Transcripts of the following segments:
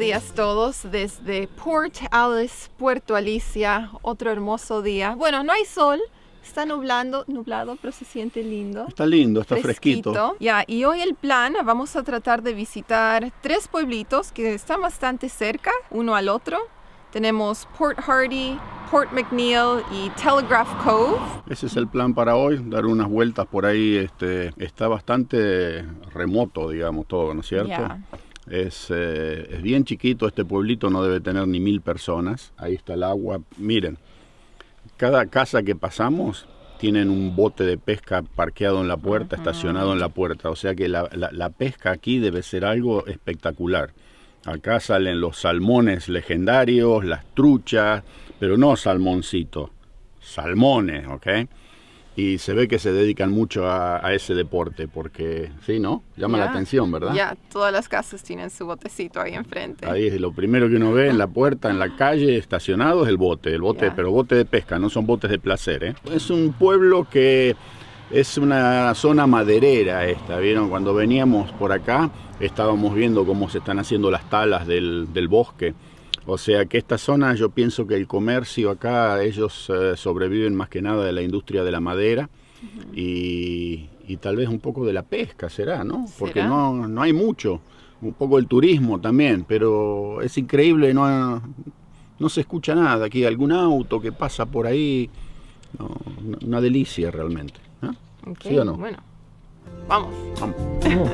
días todos desde Port Alice, Puerto Alicia. Otro hermoso día. Bueno, no hay sol, está nublado, pero se siente lindo. Está lindo, está fresquito. Ya, y hoy el plan, vamos a tratar de visitar 3 pueblitos que están bastante cerca uno al otro. Tenemos Port Hardy, Port McNeill y Telegraph Cove. Ese es el plan para hoy, dar unas vueltas por ahí. Está bastante remoto, digamos, todo, ¿no es cierto? Yeah. Es bien chiquito, este pueblito no debe tener ni 1000 personas. Ahí está el agua. Miren, cada casa que pasamos tienen un bote de pesca parqueado en la puerta, estacionado en la puerta. O sea que la pesca aquí debe ser algo espectacular. Acá salen los salmones legendarios, las truchas, pero no salmoncitos, salmones, ¿ok? Y se ve que se dedican mucho a ese deporte porque, sí, ¿no? Llama la atención, ¿verdad? Ya, todas las casas tienen su botecito ahí enfrente. Ahí es lo primero que uno ve en la puerta, en la calle, estacionado, es el bote, pero bote de pesca, no son botes de placer, ¿eh? Es un pueblo que es una zona maderera esta, ¿vieron? Cuando veníamos por acá estábamos viendo cómo se están haciendo las talas del bosque. O sea que esta zona, yo pienso que el comercio acá, ellos sobreviven más que nada de la industria de la madera y tal vez un poco de la pesca, ¿será? ¿No? Porque no hay mucho, un poco el turismo también, pero es increíble, no se escucha nada aquí, algún auto que pasa por ahí, no, una delicia realmente. ¿Eh? Okay, ¿Sí o no? Bueno, vamos. Vamos.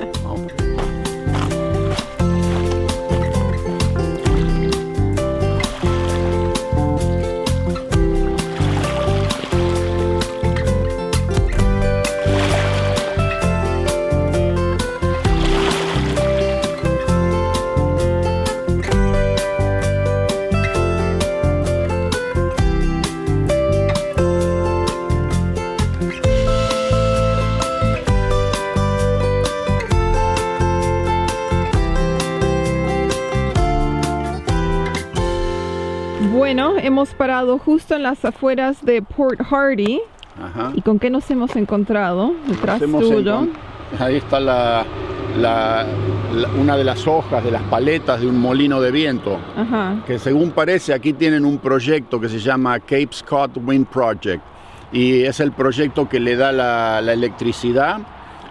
Bueno, hemos parado justo en las afueras de Port Hardy. Ajá. ¿Y con qué nos hemos encontrado? Detrás tuyo. Ahí está una de las hojas de las paletas de un molino de viento. Ajá. Que según parece aquí tienen un proyecto que se llama Cape Scott Wind Project. Y es el proyecto que le da la electricidad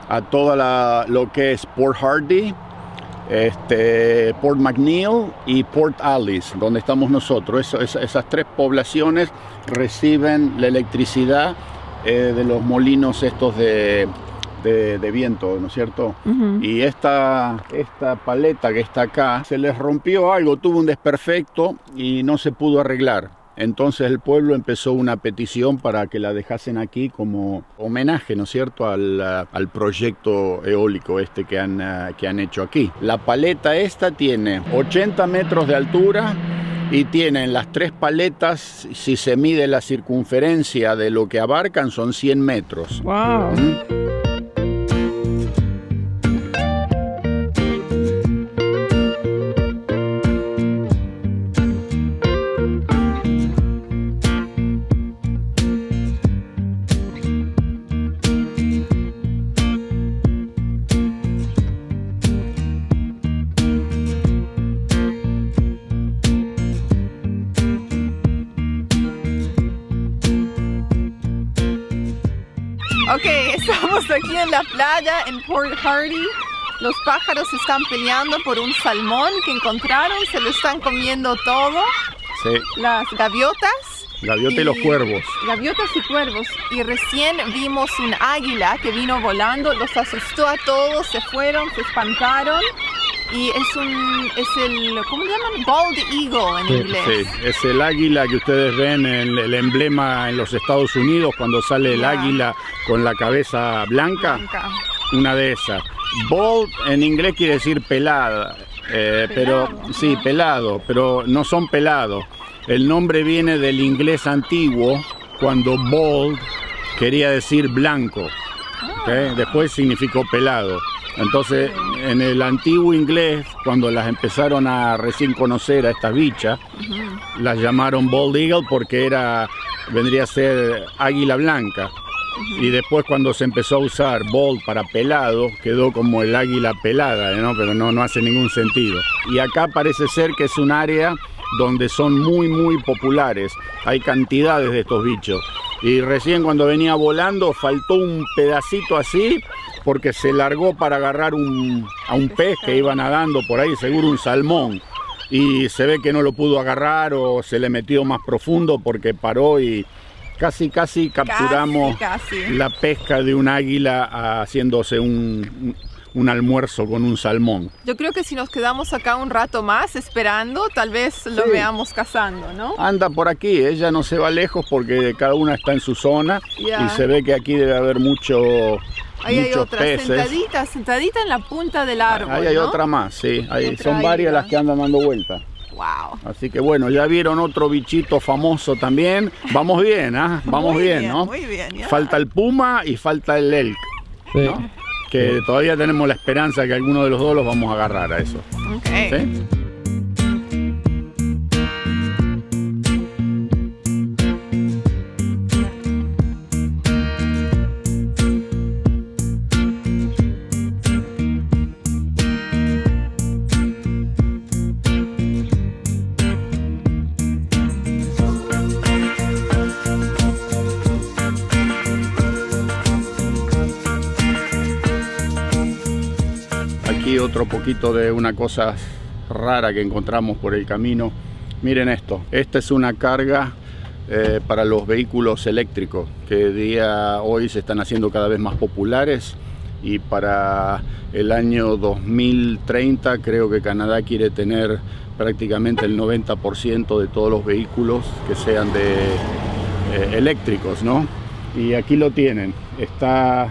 a toda lo que es Port Hardy, Port McNeill y Port Alice, donde estamos nosotros. Esas 3 poblaciones reciben la electricidad de los molinos estos de viento, ¿no es cierto? Y esta paleta que está acá, se les rompió algo, tuvo un desperfecto y no se pudo arreglar. Entonces el pueblo empezó una petición para que la dejasen aquí como homenaje, ¿no es cierto?, al proyecto eólico que han hecho aquí. La paleta esta tiene 80 metros de altura y tienen las 3 paletas, si se mide la circunferencia de lo que abarcan, son 100 metros. ¡Wow! Ok, estamos aquí en la playa en Port Hardy. Los pájaros están peleando por un salmón que encontraron, se lo están comiendo todo. Sí. Las gaviotas. Gaviota y los cuervos. Gaviotas y cuervos. Y recién vimos un águila que vino volando, los asustó a todos, se fueron, se espantaron. Y es el, ¿cómo le llaman? Bald eagle en inglés. Sí, es el águila que ustedes ven en el emblema en los Estados Unidos cuando sale el águila con la cabeza blanca. Una de esas. Bald en inglés quiere decir pelada, pero sí, pelado, pero no son pelados. El nombre viene del inglés antiguo cuando bald quería decir blanco. ¿Okay? Después significó pelado. Entonces, en el antiguo inglés, cuando las empezaron a recién conocer a estas bichas, las llamaron Bald Eagle porque vendría a ser águila blanca. Y después cuando se empezó a usar bold para pelado, quedó como el águila pelada, ¿no? Pero no hace ningún sentido. Y acá parece ser que es un área donde son muy populares. Hay cantidades de estos bichos. Y recién cuando venía volando faltó un pedacito así porque se largó para agarrar a un pez que iba nadando por ahí, seguro un salmón. Y se ve que no lo pudo agarrar o se le metió más profundo porque paró y casi capturamos la pesca de un águila haciéndose un almuerzo con un salmón. Yo creo que si nos quedamos acá un rato más esperando, tal vez lo veamos cazando, ¿no? Anda por aquí, ella no se va lejos porque cada una está en su zona y se ve que aquí debe haber muchos hay otra, peces. Sentadita en la punta del árbol. Ahí hay ¿no? otra más, sí. Son varias las que andan dando vueltas. Wow. Así que bueno, ya vieron otro bichito famoso también. Vamos bien, ¿ah? Vamos muy bien, ¿no? Muy bien, ya. Falta el puma y falta el elk, ¿no? Que todavía tenemos la esperanza que alguno de los dos los vamos a agarrar a eso. Okay. ¿Sí? Otro poquito de una cosa rara que encontramos por el camino. Miren esto, esta es una carga para los vehículos eléctricos que hoy se están haciendo cada vez más populares y para el año 2030 creo que Canadá quiere tener prácticamente el 90% de todos los vehículos que sean eléctricos, ¿no? Y aquí lo tienen, esta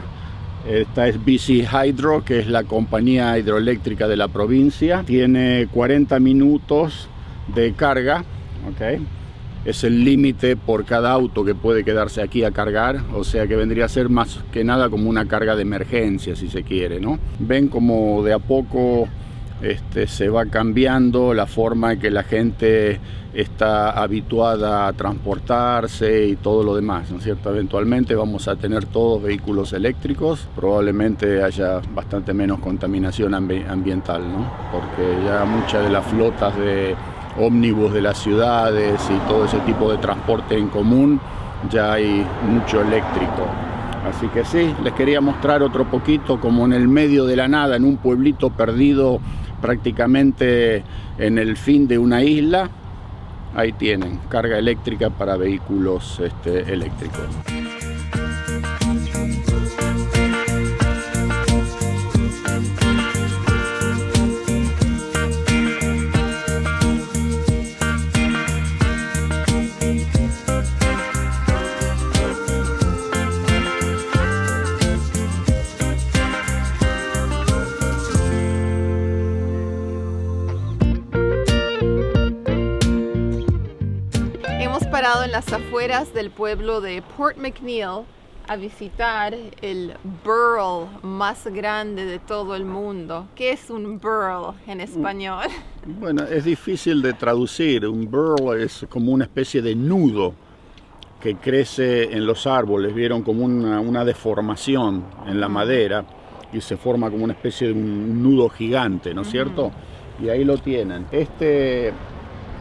es BC Hydro, que es la compañía hidroeléctrica de la provincia. Tiene 40 minutos de carga, ¿ok? Es el límite por cada auto que puede quedarse aquí a cargar, o sea que vendría a ser más que nada como una carga de emergencia, si se quiere, ¿no? Ven como de a poco se va cambiando la forma en que la gente está habituada a transportarse y todo lo demás, ¿no es cierto? Eventualmente vamos a tener todos vehículos eléctricos, probablemente haya bastante menos contaminación ambiental, ¿no? Porque ya muchas de las flotas de ómnibus de las ciudades y todo ese tipo de transporte en común, ya hay mucho eléctrico. Así que sí, les quería mostrar otro poquito como en el medio de la nada, en un pueblito perdido prácticamente en el fin de una isla. Ahí tienen, carga eléctrica para vehículos eléctricos. En las afueras del pueblo de Port McNeill a visitar el burl más grande de todo el mundo. ¿Qué es un burl en español? Bueno, es difícil de traducir. Un burl es como una especie de nudo que crece en los árboles. Vieron como una deformación en la madera y se forma como una especie de un nudo gigante, ¿no es cierto? Y ahí lo tienen. Este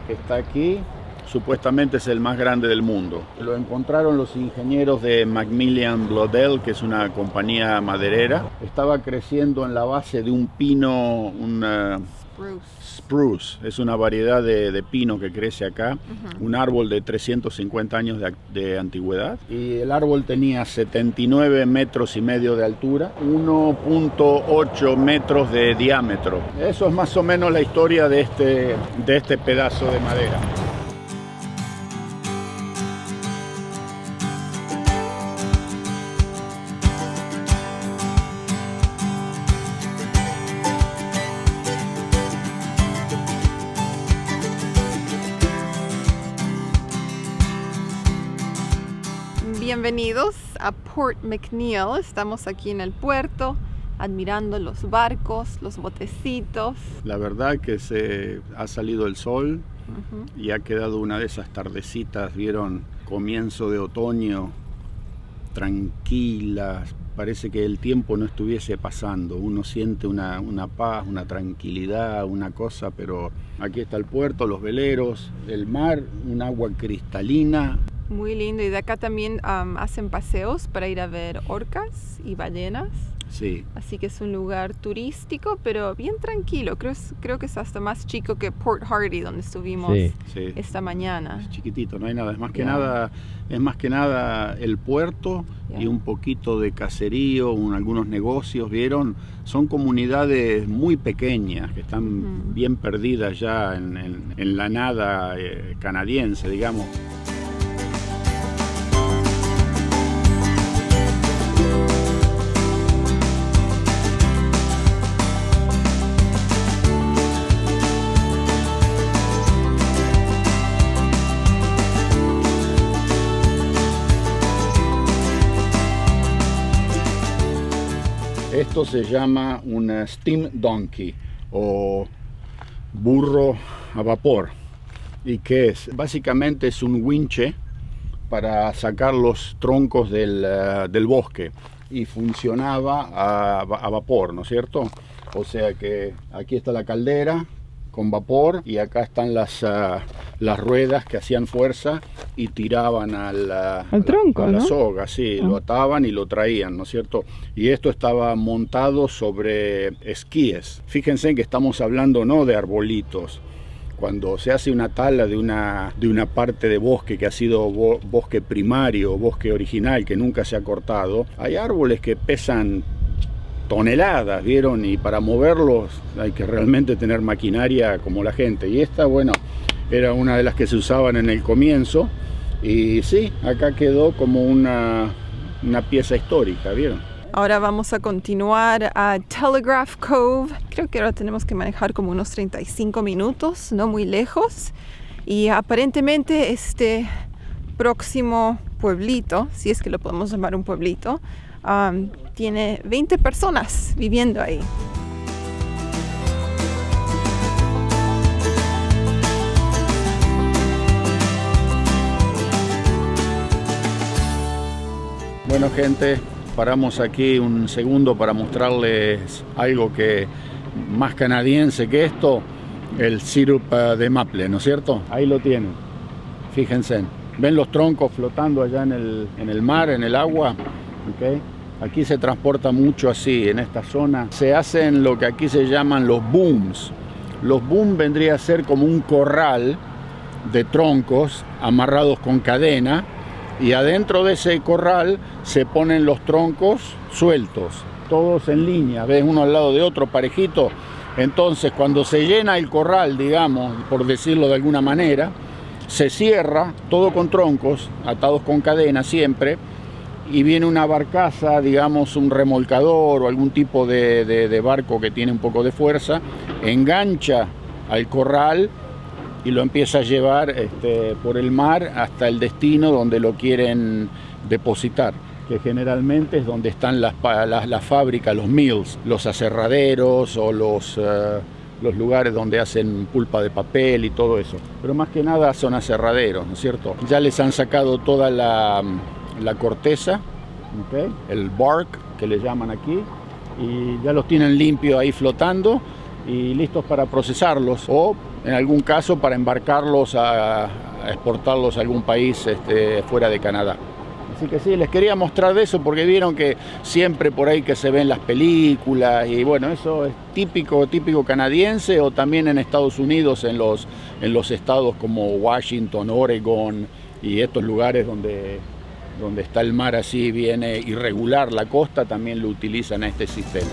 que está aquí supuestamente es el más grande del mundo. Lo encontraron los ingenieros de Macmillan Bloedel, que es una compañía maderera. Estaba creciendo en la base de un pino, spruce. Es una variedad de pino que crece acá, un árbol de 350 años de antigüedad. Y el árbol tenía 79 metros y medio de altura, 1.8 metros de diámetro. Eso es más o menos la historia de este pedazo de madera. Bienvenidos a Port McNeill. Estamos aquí en el puerto admirando los barcos, los botecitos. La verdad que se ha salido el sol y ha quedado una de esas tardecitas, vieron, comienzo de otoño, tranquilas, parece que el tiempo no estuviese pasando, uno siente una paz, una tranquilidad, una cosa, pero aquí está el puerto, los veleros, el mar, un agua cristalina. Muy lindo, y de acá también hacen paseos para ir a ver orcas y ballenas. Sí. Así que es un lugar turístico, pero bien tranquilo. Creo que es hasta más chico que Port Hardy, donde estuvimos esta mañana. Es chiquitito, no hay nada. Es más que nada el puerto y un poquito de caserío, algunos negocios, ¿vieron? Son comunidades muy pequeñas que están bien perdidas ya en la nada canadiense, digamos. Esto se llama un steam donkey o burro a vapor. ¿Y qué es? Básicamente es un winche para sacar los troncos del bosque y funcionaba a vapor, ¿no es cierto? O sea que aquí está la caldera con vapor y acá están las ruedas que hacían fuerza y tiraban al tronco, a la soga, sí, lo ataban y lo traían, ¿no es cierto? Y esto estaba montado sobre esquíes. Fíjense que estamos hablando no de arbolitos. Cuando se hace una tala de una parte de bosque que ha sido bosque primario, bosque original que nunca se ha cortado, hay árboles que pesan toneladas, ¿vieron? Y para moverlos hay que realmente tener maquinaria como la gente. Y esta, bueno, era una de las que se usaban en el comienzo. Y sí, acá quedó como una pieza histórica, ¿vieron? Ahora vamos a continuar a Telegraph Cove. Creo que ahora tenemos que manejar como unos 35 minutos, no muy lejos. Y aparentemente este próximo pueblito, si es que lo podemos llamar un pueblito, tiene 20 personas viviendo ahí. Bueno, gente, paramos aquí un segundo para mostrarles algo que más canadiense que esto, el sirup de maple, ¿no es cierto? Ahí lo tienen, fíjense. ¿Ven los troncos flotando allá en el mar, en el agua? ¿Okay? Aquí se transporta mucho así, en esta zona. Se hacen lo que aquí se llaman los booms. Los booms vendría a ser como un corral de troncos amarrados con cadena y adentro de ese corral se ponen los troncos sueltos, todos en línea, ¿ves? Uno al lado de otro, parejito. Entonces, cuando se llena el corral, digamos, por decirlo de alguna manera, se cierra todo con troncos, atados con cadena siempre, y viene una barcaza, digamos un remolcador o algún tipo de barco que tiene un poco de fuerza, engancha al corral y lo empieza a llevar por el mar hasta el destino donde lo quieren depositar, que generalmente es donde están las fábricas, los mills, los aserraderos o los lugares donde hacen pulpa de papel y todo eso. Pero más que nada son aserraderos, ¿no es cierto? Ya les han sacado toda la corteza, ¿okay? El bark que le llaman aquí, y ya los tienen limpios ahí flotando y listos para procesarlos o en algún caso para embarcarlos a exportarlos a algún país fuera de Canadá. Así que sí, les quería mostrar de eso porque vieron que siempre por ahí que se ven las películas y bueno, eso es típico canadiense o también en Estados Unidos, en los estados como Washington, Oregon y estos lugares donde está el mar así bien irregular, la costa, también lo utilizan a este sistema.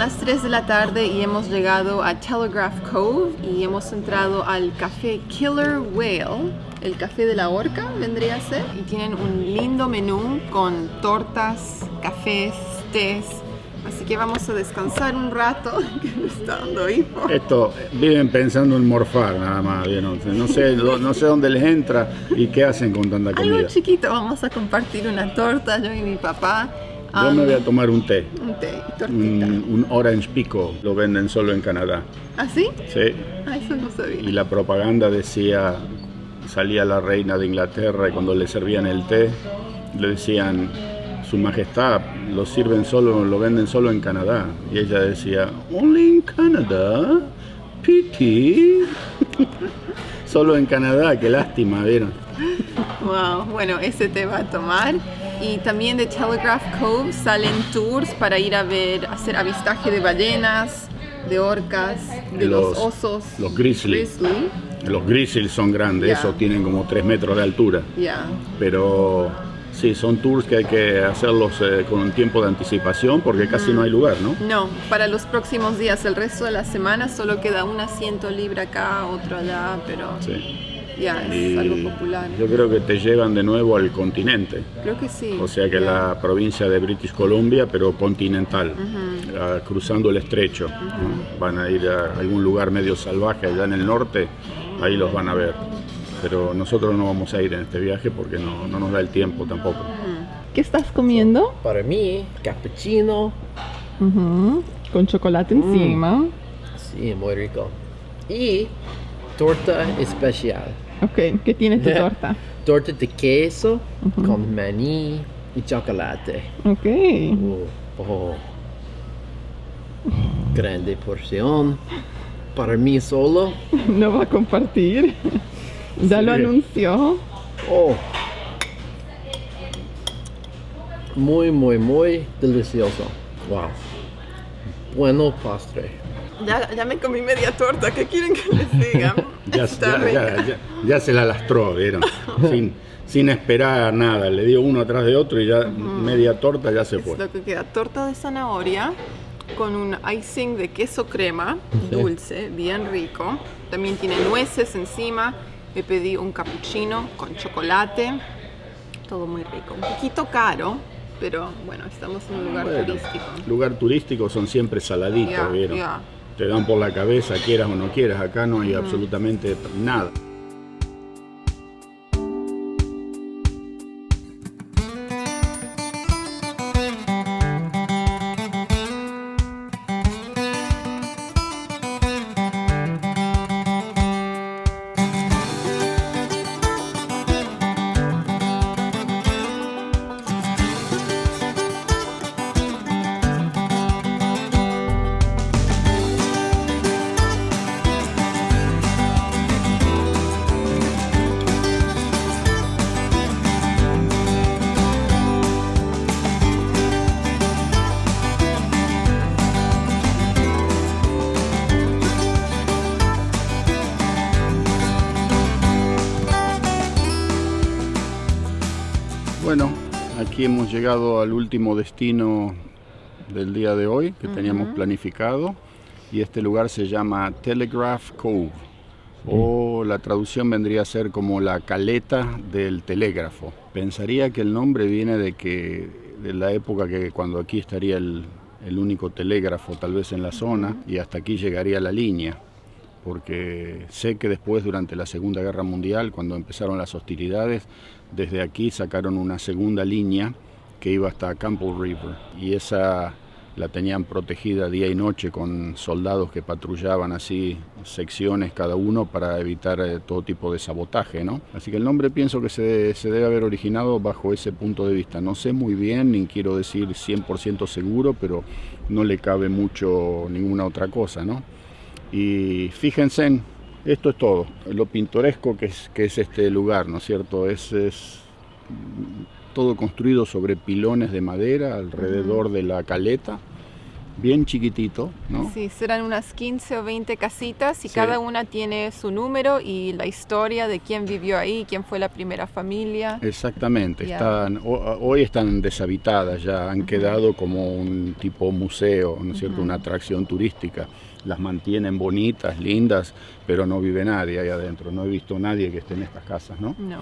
las 3 de la tarde y hemos llegado a Telegraph Cove y hemos entrado al café Killer Whale, el café de la orca vendría a ser, y tienen un lindo menú con tortas, cafés, tés. Así que vamos a descansar un rato, que me está dando hipo. Esto, viven pensando en morfar nada más, ¿vieron? No sé dónde les entra y qué hacen con tanta comida. Algo chiquito, vamos a compartir una torta, yo y mi papá. Yo me voy a tomar un té. Un té y tortita. Un Orange Pico, lo venden solo en Canadá. ¿Ah, sí? Sí. Ah, eso no sabía. Y la propaganda decía, salía la reina de Inglaterra y cuando le servían el té, le decían, Su Majestad, lo venden solo en Canadá. Y ella decía, only in Canada, pity. Solo en Canadá, qué lástima, ¿vieron? Wow, bueno, ese te va a tomar. Y también de Telegraph Cove salen tours para ir a hacer avistaje de ballenas, de orcas, de los osos. Los grizzly. Los grizzly son grandes, Yeah. esos tienen como 3 metros de altura. Yeah. Pero sí, son tours que hay que hacerlos con un tiempo de anticipación porque casi no hay lugar, ¿no? No, para los próximos días, el resto de la semana solo queda un asiento libre acá, otro allá, pero Sí. ya es Y algo popular. yo creo que te llevan de nuevo al continente. Creo que sí. O sea que Yeah. la provincia de British Columbia, pero continental, cruzando el estrecho. ¿no? Van a ir a algún lugar medio salvaje allá en el norte, ahí los van a ver. Pero nosotros no vamos a ir en este viaje porque no nos da el tiempo tampoco. ¿Qué estás comiendo? Para mí, cappuccino, Con chocolate encima. sí, muy rico. Y torta especial. Ok, ¿qué tiene tu torta? Torta de queso con maní y chocolate. Ok. Oh. Grande porción. Para mí solo. No va a compartir. Ya lo Sí. anunció. Oh. Muy, muy, muy delicioso. Wow. Bueno postre. Ya me comí media torta, ¿qué quieren que les diga? Está rica. Ya se la lastró, ¿vieron? sin esperar nada. Le dio uno atrás de otro y ya media torta ya se Es fue. lo que queda, torta de zanahoria con un icing de queso crema, dulce, bien rico. También tiene nueces encima. Me pedí un cappuccino con chocolate. Todo muy rico. Un poquito caro, pero bueno, estamos en un lugar Bueno, turístico. lugar turístico son siempre saladitos, Ya, ¿vieron? ya. Te dan por la cabeza, quieras o no quieras. Acá no hay absolutamente nada. Bueno, aquí hemos llegado al último destino del día de hoy que teníamos planificado y este lugar se llama Telegraph Cove o la traducción vendría a ser como la caleta del telégrafo. Pensaría que el nombre viene de la época que cuando aquí estaría el único telégrafo tal vez en la zona y hasta aquí llegaría la línea. Porque sé que después, durante la Segunda Guerra Mundial, cuando empezaron las hostilidades, desde aquí sacaron una segunda línea que iba hasta Campbell River y esa la tenían protegida día y noche con soldados que patrullaban así secciones cada uno para evitar todo tipo de sabotaje, ¿no? Así que el nombre pienso que se debe haber originado bajo ese punto de vista. No sé muy bien, ni quiero decir 100% seguro, pero no le cabe mucho ninguna otra cosa, ¿no? Y fíjense, esto es todo, lo pintoresco que es este lugar, ¿no es cierto? Es todo construido sobre pilones de madera alrededor de la caleta bien chiquitito, ¿no? Sí, serán unas 15 o 20 casitas y Sí. cada una tiene su número y la historia de quién vivió ahí, quién fue la primera familia. Exactamente, Ya. hoy están deshabitadas ya, han quedado como un tipo museo, ¿no es cierto? Una atracción turística. Las mantienen bonitas, lindas, pero no vive nadie ahí adentro. No he visto nadie que esté en estas casas, ¿no? No,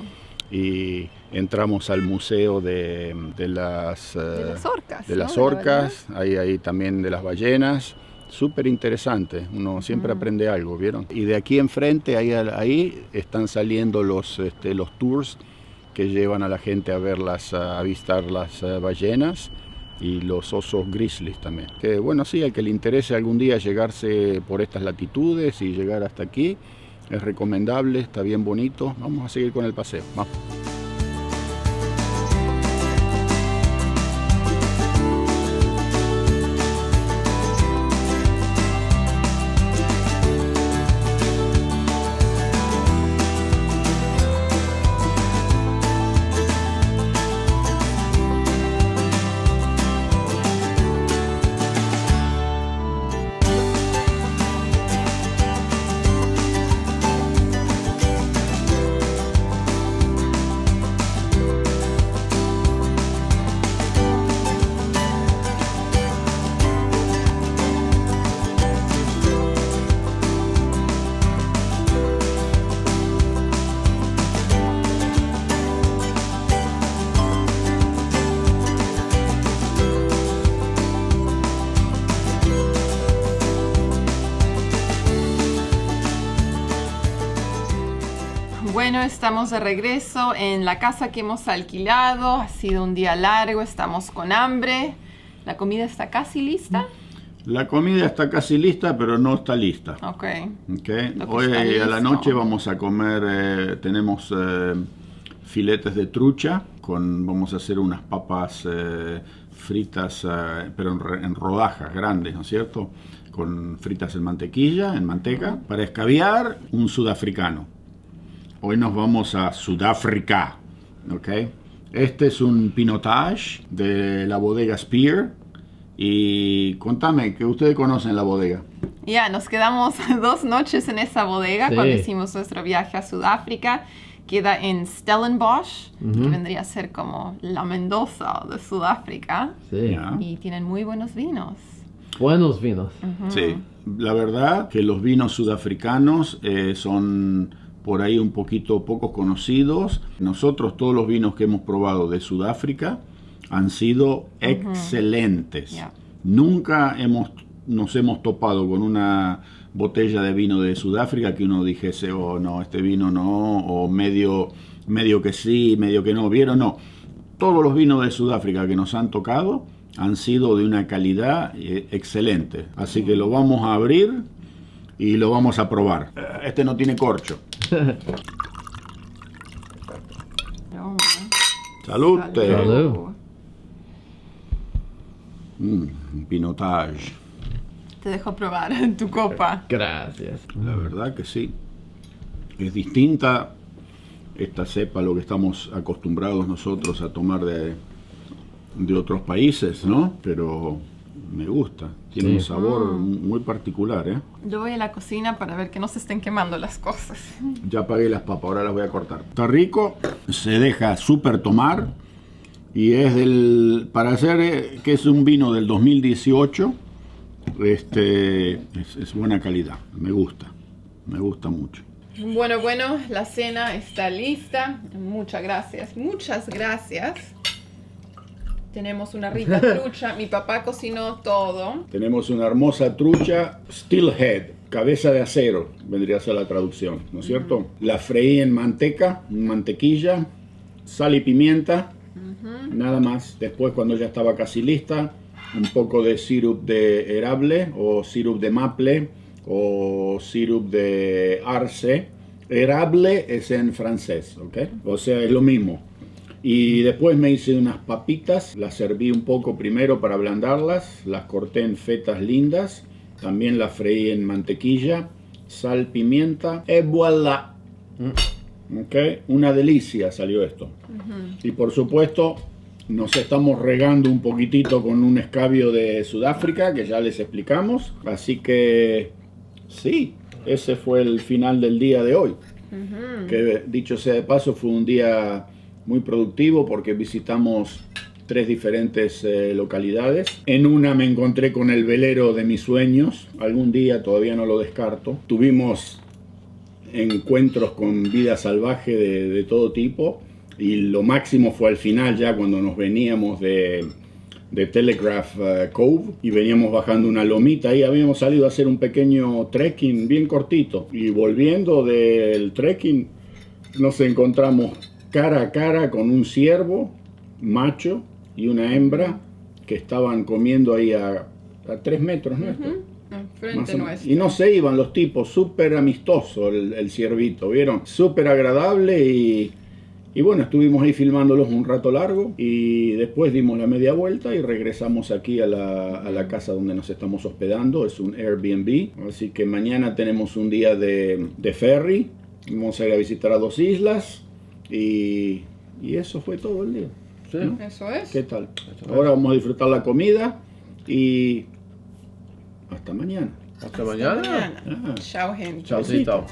Y entramos al museo de las de las orcas. de ¿no? las De la orcas, hay ahí también de las ballenas. Súper interesante, uno siempre aprende algo, ¿vieron? Y de aquí enfrente, ahí están saliendo los tours que llevan a la gente a verlas, a avistar las ballenas y los osos grizzlies también. Que bueno, sí, al que le interese algún día llegarse por estas latitudes y llegar hasta aquí, es recomendable, está bien bonito. Vamos a seguir con el paseo. Vamos. Bueno, estamos de regreso en la casa que hemos alquilado. Ha sido un día largo, estamos con hambre. La comida está casi lista. La comida está casi lista, pero no está lista. Ok. Okay. Lo que Hoy está a la listo. noche vamos a comer, tenemos filetes de trucha, vamos a hacer unas papas fritas, pero en rodajas grandes, ¿no es cierto? Con fritas en mantequilla, en manteca. Para escabiar, un sudafricano. Hoy nos vamos a Sudáfrica, ¿ok? Este es un pinotage de la bodega Spear. Y contame, que ustedes conocen la bodega. Ya, nos quedamos 2 noches en esa bodega Sí. cuando hicimos nuestro viaje a Sudáfrica. Queda en Stellenbosch, que vendría a ser como la Mendoza de Sudáfrica. Sí. Ya. Y tienen muy buenos vinos. Buenos vinos. Sí, la verdad que los vinos sudafricanos son por ahí un poquito poco conocidos. Nosotros todos los vinos que hemos probado de Sudáfrica han sido excelentes. Yeah. Nunca nos hemos topado con una botella de vino de Sudáfrica que uno dijese, oh no, este vino no, o medio que sí, medio que no. ¿Vieron? No. Todos los vinos de Sudáfrica que nos han tocado han sido de una calidad excelente. Así que lo vamos a abrir y lo vamos a probar. Este no tiene corcho. Oh, Salud. Salud. Un pinotage. Te dejo probar tu copa. Gracias. La verdad que sí. Es distinta esta cepa a lo que estamos acostumbrados nosotros a tomar de otros países, ¿no? Pero me gusta. Tiene Sí. un sabor muy particular, ¿eh? Yo voy a la cocina para ver que no se estén quemando las cosas. Ya apagué las papas, ahora las voy a cortar. Está rico, se deja súper tomar y es para hacer que es un vino del 2018, es buena calidad, me gusta mucho. Bueno, la cena está lista. Muchas gracias. Tenemos una rica trucha. Mi papá cocinó todo. Tenemos una hermosa trucha, steelhead, cabeza de acero, vendría a ser la traducción, ¿no es cierto? La freí en mantequilla, sal y pimienta, nada más. Después, cuando ya estaba casi lista, un poco de sirup de érable o sirup de maple o sirup de arce. Érable es en francés, ¿ok? O sea, es lo mismo. Y después me hice unas papitas, las serví un poco primero para ablandarlas, las corté en fetas lindas, también las freí en mantequilla, sal, pimienta, et voilà. ¿Ok? Una delicia salió esto. Y por supuesto, Nos estamos regando un poquitito con un escabio de Sudáfrica que ya les explicamos. Así que sí, ese fue el final del día de hoy. Que dicho sea de paso fue un día muy productivo porque visitamos 3 diferentes localidades. En una me encontré con el velero de mis sueños. Algún día, todavía no lo descarto. Tuvimos encuentros con vida salvaje de todo tipo. Y lo máximo fue al final, ya cuando nos veníamos de Telegraph Cove y veníamos bajando una lomita. Ahí habíamos salido a hacer un pequeño trekking bien cortito. Y volviendo del trekking nos encontramos cara a cara con un ciervo macho y una hembra que estaban comiendo ahí a 3 metros nuestro. Frente nuestro. Y no se iban los tipos, súper amistoso el ciervito, ¿vieron? Súper agradable y bueno, estuvimos ahí filmándolos un rato largo y después dimos la media vuelta y regresamos aquí a la casa donde nos estamos hospedando. Es un Airbnb, así que mañana tenemos un día de ferry. Vamos a ir a visitar a 2 islas y eso fue todo el día. Sí. ¿No? Eso es. ¿Qué tal? Ahora vamos a disfrutar la comida y hasta mañana. Hasta mañana. Chao, gente. Chaucito.